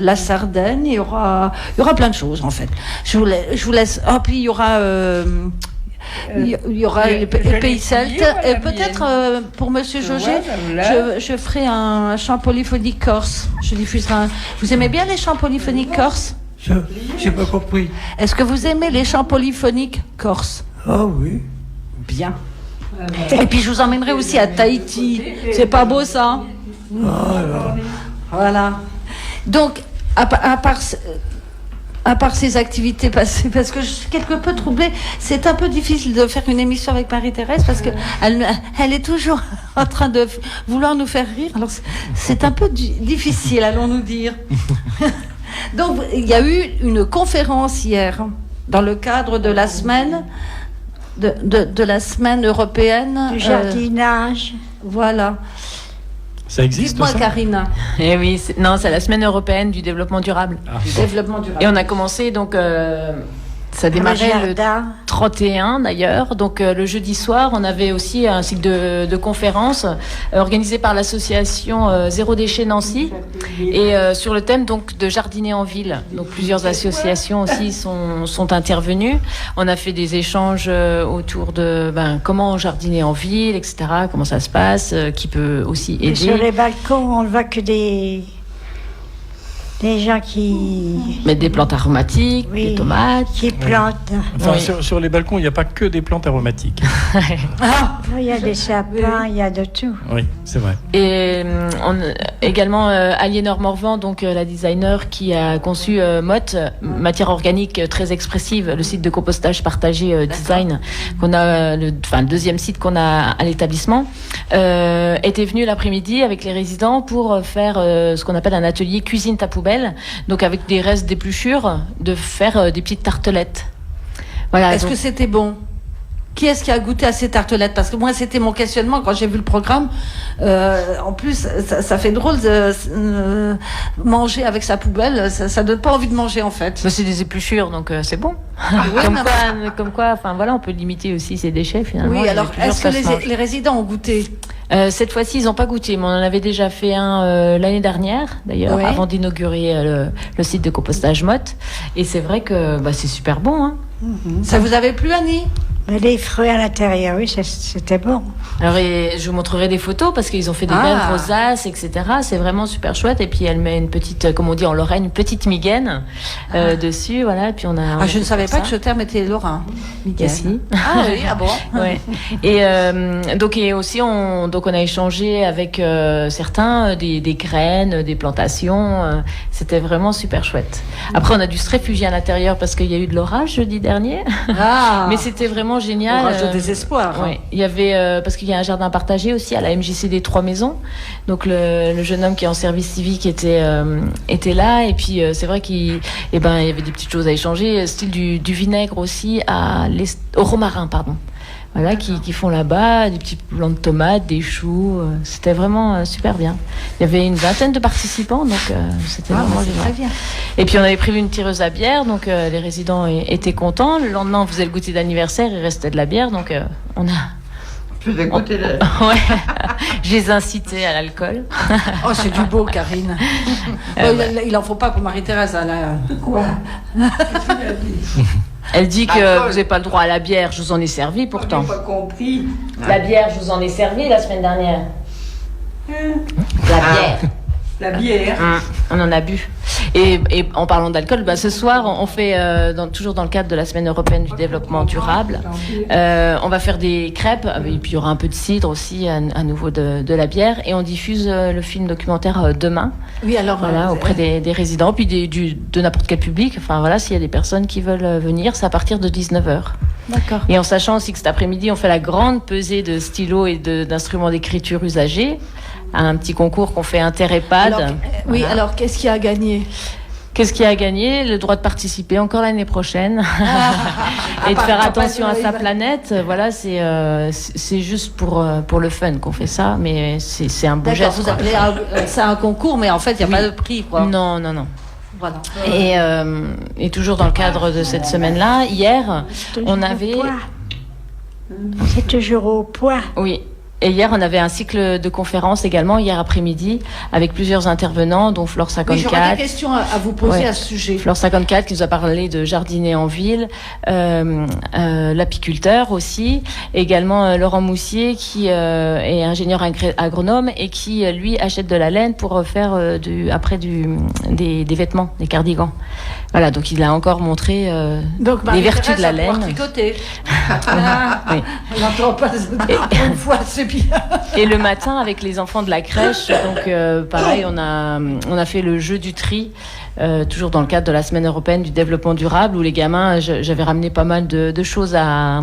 la Sardaigne, il y aura plein de choses, en fait. Je vous laisse. Ah, puis il y aura Il y aura les pays celtes. Et peut-être pour Monsieur Jauget, je ferai un chant polyphonique corse. Je diffuserai un... Vous aimez bien les chants polyphoniques corse? J'ai pas compris. Est-ce que vous aimez les chants polyphoniques corse? Ah oui. Bien. Et puis je vous emmènerai aussi à Tahiti. C'est pas beau ça? Voilà. Donc, à part ces activités passées, parce que je suis quelque peu troublée, c'est un peu difficile de faire une émission avec Marie-Thérèse parce que elle est toujours en train de vouloir nous faire rire. Alors c'est un peu difficile, allons-nous dire. Donc, il y a eu une conférence hier dans le cadre de la semaine de la semaine européenne Du jardinage. Voilà. Ça existe, Dites-moi, ça Karine. Et oui, c'est la semaine européenne du développement durable. Du développement durable. Et on a commencé donc. Ça démarrait le 31 d'ailleurs. Donc le jeudi soir, on avait aussi un cycle de conférences organisé par l'association Zéro Déchet Nancy et sur le thème donc de jardiner en ville. Donc plusieurs associations aussi sont intervenues. On a fait des échanges autour de comment jardiner en ville, etc. Comment ça se passe, qui peut aussi aider. Et sur les balcons, on ne voit que des gens qui mettent des plantes aromatiques, des tomates. Qui plantent. Enfin, sur les balcons, il n'y a pas que des plantes aromatiques. Il y a des sapins, il y a de tout. Oui, c'est vrai. Et également Aliénor Morvan, donc la designer qui a conçu Mott, matière organique très expressive, le site de compostage partagé design, qu'on a, le deuxième site qu'on a à l'établissement, était venue l'après-midi avec les résidents pour faire ce qu'on appelle un atelier cuisine ta poubelle. Donc avec des restes d'épluchures, de faire des petites tartelettes. Voilà. Est-ce que c'était bon? Qui est-ce qui a goûté à ces tartelettes? Parce que moi, c'était mon questionnement quand j'ai vu le programme. En plus, ça fait drôle de manger avec sa poubelle. Ça donne pas envie de manger, en fait. Mais c'est des épluchures, donc c'est bon. Comme quoi, enfin voilà, on peut limiter aussi ces déchets finalement. Oui, alors est-ce que les résidents ont goûté? Cette fois-ci, ils n'ont pas goûté, mais on en avait déjà fait un l'année dernière, d'ailleurs, avant d'inaugurer le site de compostage Mott. Et c'est vrai que c'est super bon. Hein. Ça vous avait plu, Annie? Les fruits à l'intérieur, oui, c'était bon. Alors, je vous montrerai des photos parce qu'ils ont fait des belles rosaces, etc. C'est vraiment super chouette. Et puis, elle met une petite, comme on dit en Lorraine, une petite migaine dessus. Voilà. Et puis, je ne savais pas que ce terme était lorrain. Migaine. Si. Ah oui, ah bon. Ouais. Et donc, aussi, on a échangé avec certains des graines, des plantations. C'était vraiment super chouette. Après, on a dû se réfugier à l'intérieur parce qu'il y a eu de l'orage jeudi dernier. Mais c'était vraiment génial. Orage de désespoir. Ouais. Il y avait parce qu'il y a un jardin partagé aussi à la MJC 3 Maisons. Donc le jeune homme qui est en service civique était là et puis c'est vrai qu'il y avait des petites choses à échanger, style du vinaigre aussi au romarin pardon. Voilà, qui font là-bas, des petits plants de tomates, des choux. C'était vraiment super bien. Il y avait une vingtaine de participants, donc c'était vraiment génial. Très bien. Et puis on avait prévu une tireuse à bière, donc les résidents étaient contents. Le lendemain, on faisait le goûter d'anniversaire, il restait de la bière, donc on a... Je faisais goûter Ouais, je les incitais à l'alcool. Oh, c'est du beau, Karine. Il en faut pas pour Marie-Thérèse. Elle dit que vous n'avez pas le droit à la bière, je vous en ai servi pourtant. J'ai pas compris. La bière, je vous en ai servi la semaine dernière. La bière. La bière. On en a bu. Et en parlant d'alcool, ce soir, on fait, toujours dans le cadre de la Semaine européenne du développement durable, on va faire des crêpes, et puis il y aura un peu de cidre aussi, à nouveau de la bière, et on diffuse le film documentaire Demain. Oui, alors. Voilà, auprès des résidents, puis de n'importe quel public. Enfin voilà, s'il y a des personnes qui veulent venir, c'est à partir de 19h. D'accord. Et en sachant aussi que cet après-midi, on fait la grande pesée de stylos et d'instruments d'écriture usagés, à un petit concours qu'on fait inter-EHPAD. Alors qu'est-ce qui a gagné? Qu'est-ce qui a gagné? Le droit de participer encore l'année prochaine. Et de faire attention à sa planète. Voilà, c'est juste pour le fun qu'on fait ça, mais c'est un beau geste. C'est un concours, mais en fait, il n'y a pas de prix, quoi. Non. Voilà. Et toujours dans le cadre de cette semaine-là, hier, on avait... C'est toujours au poids. Oui. Et hier, on avait un cycle de conférences également, hier après-midi, avec plusieurs intervenants, dont Flore Oui, 54. j'aurais des questions à vous poser Ouais. à ce sujet. Flore 54 qui nous a parlé de jardiner en ville, l'apiculteur aussi, et également Laurent Moussier qui est ingénieur agronome et qui lui achète de la laine pour faire des vêtements, des cardigans. Voilà, donc il a encore montré Donc, les vertus de la Marie-Thérèse va pouvoir laine. tricoter. Oui. On n'entend pas une fois, c'est bien. Et le matin, avec les enfants de la crèche, donc pareil, on a fait le jeu du tri, toujours dans le cadre de la Semaine européenne du développement durable, où les gamins, j'avais ramené pas mal de choses à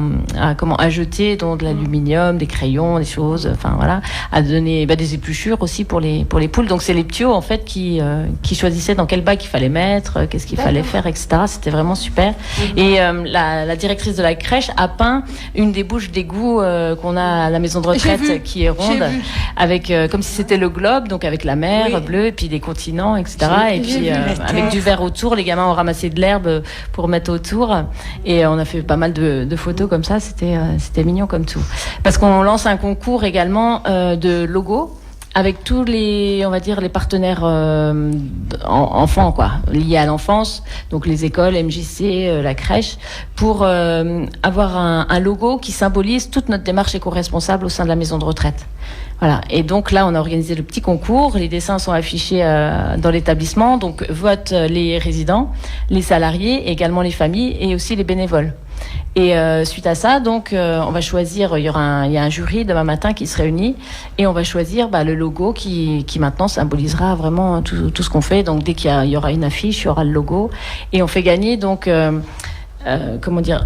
jeter, dont de l'aluminium, des crayons, des choses, enfin voilà, à donner des épluchures aussi pour les poules. Donc c'est les ptios en fait qui choisissaient dans quel bac il fallait mettre, qu'est-ce qu'il fallait faire, etc. C'était vraiment super. Et la directrice de la crèche a peint une des bouches d'égout qu'on a à la maison de retraite, J'ai vu. qui est ronde, J'ai vu. avec comme si c'était le globe, donc avec la mer Oui. bleue et puis des continents, etc. Et J'ai puis vu la avec terre. du verre autour, les gamins ont ramassé de l'herbe pour mettre autour, et on a fait pas mal de photos comme ça. C'était mignon comme tout. Parce qu'on lance un concours également de logos, avec tous les, on va dire, les partenaires enfants, quoi, liés à l'enfance, donc les écoles, MJC, la crèche, pour avoir un logo qui symbolise toute notre démarche éco-responsable au sein de la maison de retraite. Voilà. Et donc là, on a organisé le petit concours. Les dessins sont affichés dans l'établissement. Donc votent les résidents, les salariés, également les familles et aussi les bénévoles. Et suite à ça, donc, on va choisir. Il y a un jury demain matin qui se réunit et on va choisir le logo qui maintenant symbolisera vraiment tout ce qu'on fait. Donc dès qu'il y aura une affiche, il y aura le logo et on fait gagner donc. Comment dire,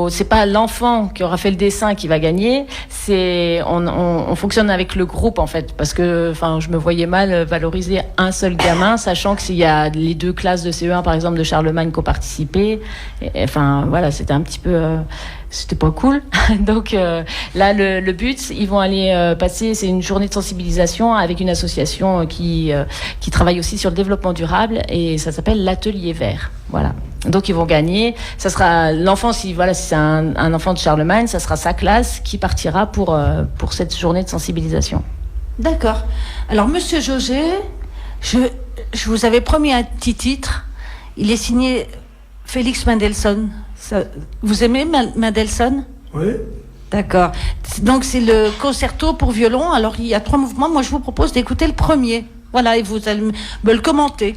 c'est pas l'enfant qui aura fait le dessin qui va gagner, on fonctionne avec le groupe en fait, parce que je me voyais mal valoriser un seul gamin, sachant que s'il y a les 2 classes de CE1 par exemple de Charlemagne qui ont participé, voilà, c'était un petit peu c'était pas cool. Donc là, le but, ils vont aller passer, c'est une journée de sensibilisation avec une association qui travaille aussi sur le développement durable, et ça s'appelle l'Atelier Vert. Voilà. Donc ils vont gagner. Ça sera l'enfant, si c'est un enfant de Charlemagne, ça sera sa classe qui partira pour cette journée de sensibilisation. D'accord. Alors, Monsieur Jauget, je vous avais promis un petit titre. Il est signé Félix Mendelssohn. Vous aimez Mendelssohn ? Oui. D'accord. Donc, c'est le concerto pour violon. Alors, il y a 3 mouvements. Moi, je vous propose d'écouter le premier. Voilà, et vous allez me le commenter.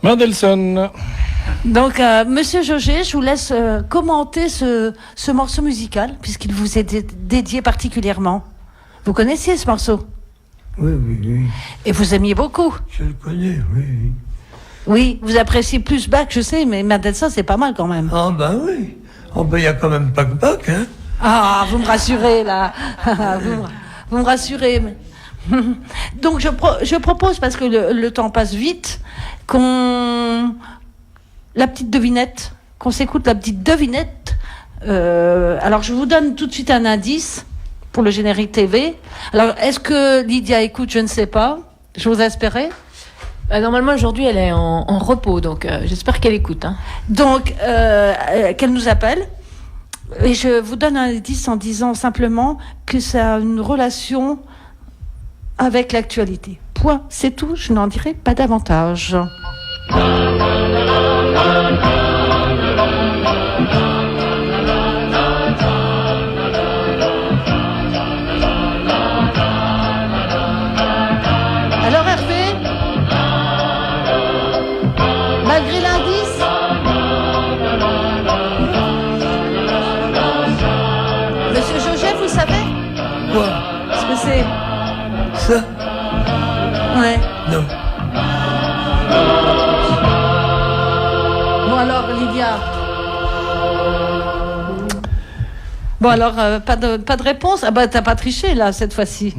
Mendelssohn. Donc, Monsieur Jauget, je vous laisse commenter ce morceau musical, puisqu'il vous est dédié particulièrement. Vous connaissiez ce morceau ? Oui, oui, oui. Et vous aimiez beaucoup ? Je le connais, oui. Oui, vous appréciez plus Bach, je sais, mais Mendelssohn, c'est pas mal quand même. Ah ben oui. Oh ben il y a quand même pas que Bach, hein. Ah, vous me rassurez, là. vous me rassurez. Mais... Donc, je propose, parce que le temps passe vite, qu'on s'écoute la petite devinette. Alors, je vous donne tout de suite un indice pour le générique TV. Alors, est-ce que Lydia écoute ? Je ne sais pas. Je vous espérais. Normalement, aujourd'hui, elle est en repos, donc j'espère qu'elle écoute. Hein. Donc, qu'elle nous appelle. Et je vous donne un indice en disant simplement que ça a une relation avec l'actualité. Point, c'est tout, je n'en dirai pas davantage. Alors Hervé, malgré l'indice, Monsieur Jauget, vous savez Quoi? ce que c'est? Ça? Ouais. Non. Bon alors, Lydia. Bon alors, pas de réponse. Ah bah t'as pas triché là cette fois-ci.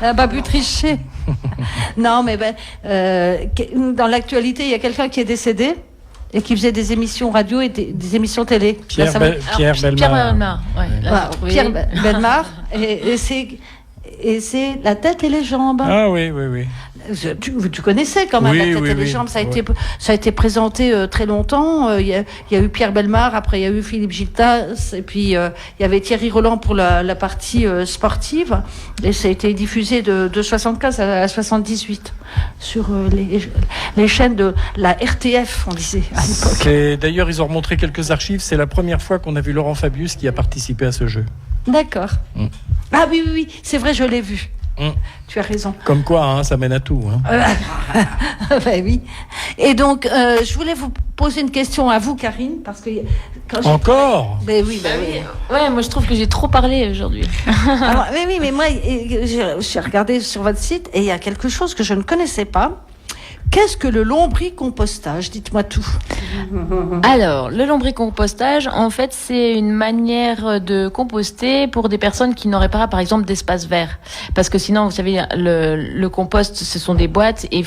T'as pas pu tricher. Non mais dans l'actualité, il y a quelqu'un qui est décédé et qui faisait des émissions radio et des émissions télé. Pierre Là, ça va- Bellemare. Pierre Bellemare, ouais, là, Voilà, oui. Pierre Bellemare et c'est la tête et les jambes. Ah oui, oui, oui. tu connaissais quand même Oui, la tête oui, et les oui. jambes. Ça a été présenté très longtemps. Il y a eu Pierre Bellemare, après il y a eu Philippe Gildas, et puis il y avait Thierry Roland pour la partie sportive. Et ça a été diffusé de 75 à 78 sur les chaînes de la RTF, on disait à l'époque. D'ailleurs, ils ont remontré quelques archives. C'est la première fois qu'on a vu Laurent Fabius qui a participé à ce jeu. D'accord. Ah oui, c'est vrai, je l'ai vu. Tu as raison. Comme quoi, hein, ça mène à tout. Hein. Ben oui. Et donc, je voulais vous poser une question à vous, Karine, parce que Encore. Ben oui, ben oui. Ouais, moi je trouve que j'ai trop parlé aujourd'hui. Alors, mais moi, j'ai regardé sur votre site et il y a quelque chose que je ne connaissais pas. Qu'est-ce que le lombricompostage? Dites-moi tout. Alors, le lombricompostage, en fait, c'est une manière de composter pour des personnes qui n'auraient pas, par exemple, d'espace vert. Parce que sinon, vous savez, le compost, ce sont des boîtes et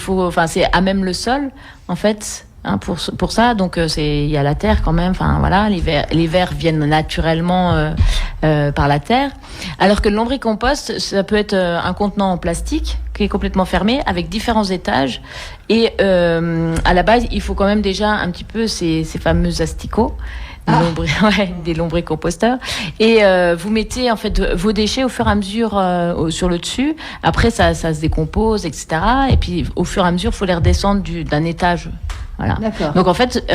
c'est à même le sol, en fait. Hein, pour ça, donc il y a la terre quand même. Enfin voilà, les vers viennent naturellement par la terre. Alors que le lombricompost, ça peut être un contenant en plastique qui est complètement fermé avec différents étages. Et à la base, il faut quand même déjà un petit peu ces fameux asticots. Des lombricomposteurs. Et vous mettez en fait vos déchets au fur et à mesure sur le dessus. Après, ça se décompose, etc. Et puis au fur et à mesure, il faut les redescendre d'un étage. Voilà. D'accord. Donc en fait,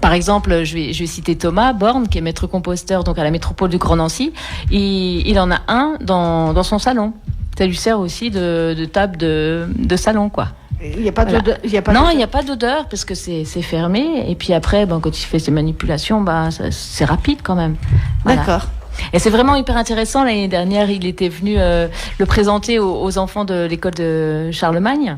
par exemple, je vais citer Thomas Borne, qui est maître composteur donc à la métropole du Grand Nancy. Il en a un dans son salon. Ça lui sert aussi de table de salon, quoi. Il n'y a pas d'odeur. Non, il n'y a pas d'odeur parce que c'est fermé. Et puis après, quand il fait ses manipulations, c'est rapide quand même. Voilà. D'accord. Et c'est vraiment hyper intéressant. L'année dernière, il était venu le présenter aux enfants de l'école de Charlemagne.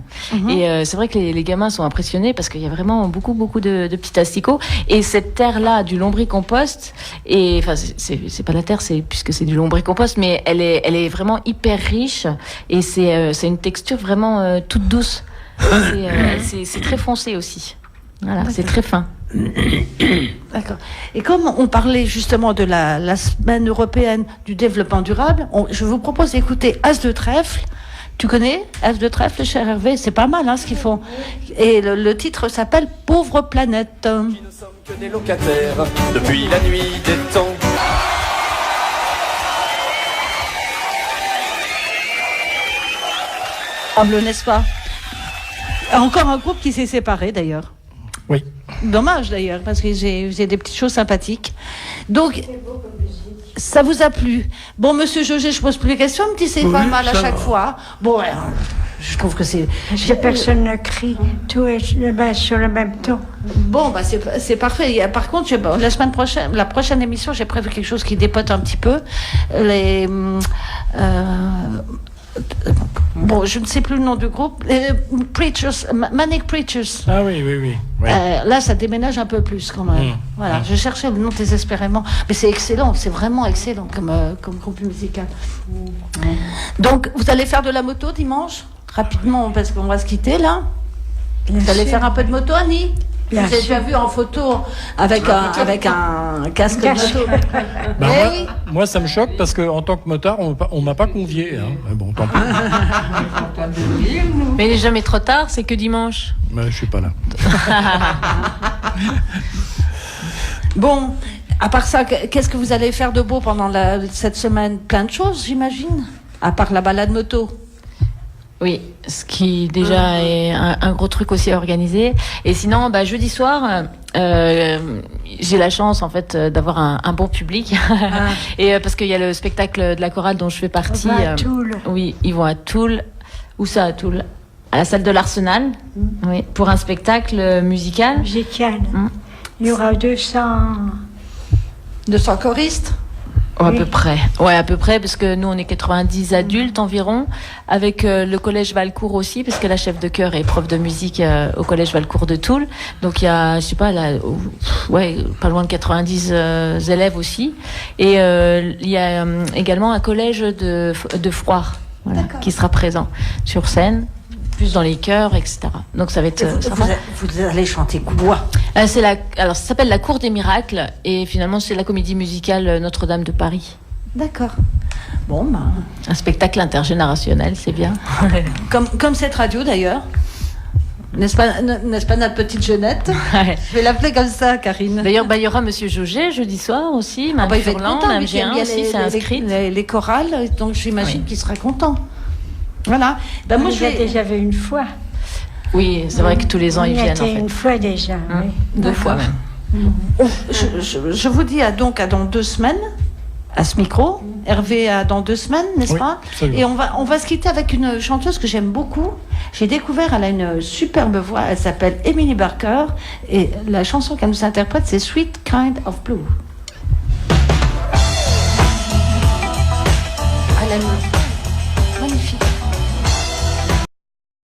Et c'est vrai que les gamins sont impressionnés parce qu'il y a vraiment beaucoup de petits asticots. Et cette terre-là, du lombricompost, c'est pas la terre, puisque c'est du lombricompost, mais elle est vraiment hyper riche. Et c'est une texture vraiment toute douce. C'est très foncé aussi. Voilà, c'est très fin. D'accord. Et comme on parlait justement de la semaine européenne du développement durable, je vous propose d'écouter As de trèfle. Tu connais As de trèfle, cher Hervé? C'est pas mal ce qu'ils font. Et le titre s'appelle Pauvre planète. Nous ne sommes que des locataires depuis la nuit des temps. N'est-ce pas? Encore un groupe qui s'est séparé d'ailleurs. Oui. Dommage d'ailleurs, parce que j'ai des petites choses sympathiques. Donc, ça vous a plu? Bon, monsieur Jauget, je pose plus les questions, me dit c'est pas mal à chaque fois. Bon, je trouve que c'est... Personne ne crie, tout est sur le même ton. Bon, c'est parfait. Par contre, la prochaine émission, j'ai prévu quelque chose qui dépote un petit peu. Bon, je ne sais plus le nom du groupe. Preachers, Manic Preachers. Ah oui. Là, ça déménage un peu plus quand même. Voilà, je cherchais le nom désespérément. Mais c'est excellent, c'est vraiment excellent comme groupe musical. Donc, vous allez faire de la moto dimanche? Rapidement, parce qu'on va se quitter là. Vous allez faire un peu de moto, Annie? Vous avez déjà vu en photo avec un casque de moto. Moi, ça me choque parce qu'en tant que motard, on m'a pas convié. Hein. Mais bon, tant pis. Mais il n'est jamais trop tard, c'est que dimanche. Mais je suis pas là. Bon, à part ça, qu'est-ce que vous allez faire de beau pendant cette semaine? Plein de choses, j'imagine. À part la balade moto. Oui, ce qui déjà est un gros truc aussi à organiser. Et sinon, jeudi soir, j'ai la chance en fait d'avoir un bon public. Et parce qu'il y a le spectacle de la chorale dont je fais partie. On va à Toul. Oui, ils vont à Toul. Où ça, à Toul? À la salle de l'Arsenal. Oui, pour un spectacle musical. Il y aura 200 choristes. À peu près. Ouais, à peu près, parce que nous, on est 90 adultes environ, avec le collège Valcourt aussi, parce que la chef de chœur est prof de musique au collège Valcourt de Toul. Donc, il y a, je sais pas, pas loin de 90 élèves aussi. Et il y a également un collège de Froire, qui sera présent sur scène, plus dans les chœurs, etc. Donc ça va être vous allez chanter quoi? Alors ça s'appelle la Cour des Miracles et finalement c'est la comédie musicale Notre-Dame de Paris. D'accord. Bon, ben, Un spectacle intergénérationnel, c'est bien. comme cette radio d'ailleurs. N'est-ce pas notre petite Jeannette? Ouais. Je vais l'appeler comme ça, Karine. D'ailleurs, il y aura Monsieur Jauget jeudi soir aussi, Ah Mme bah, il va être Furlan, content, Mme lui, qui aime Géant bien aussi, c'est inscrite. les chorales, donc j'imagine qu'il sera content. Voilà. Ben, moi, On les a déjà vu une fois. Oui, c'est vrai que tous les ans, On ils y a viennent en été fait. une fois déjà, oui. Deux fois même. Je vous dis donc à dans 2 semaines, à ce micro. Hervé à dans 2 semaines, n'est-ce Oui, pas? absolument. Et on va se quitter avec une chanteuse que j'aime beaucoup. J'ai découvert, elle a une superbe voix, elle s'appelle Emily Barker, et la chanson qu'elle nous interprète, c'est Sweet Kind of Blue. Elle aime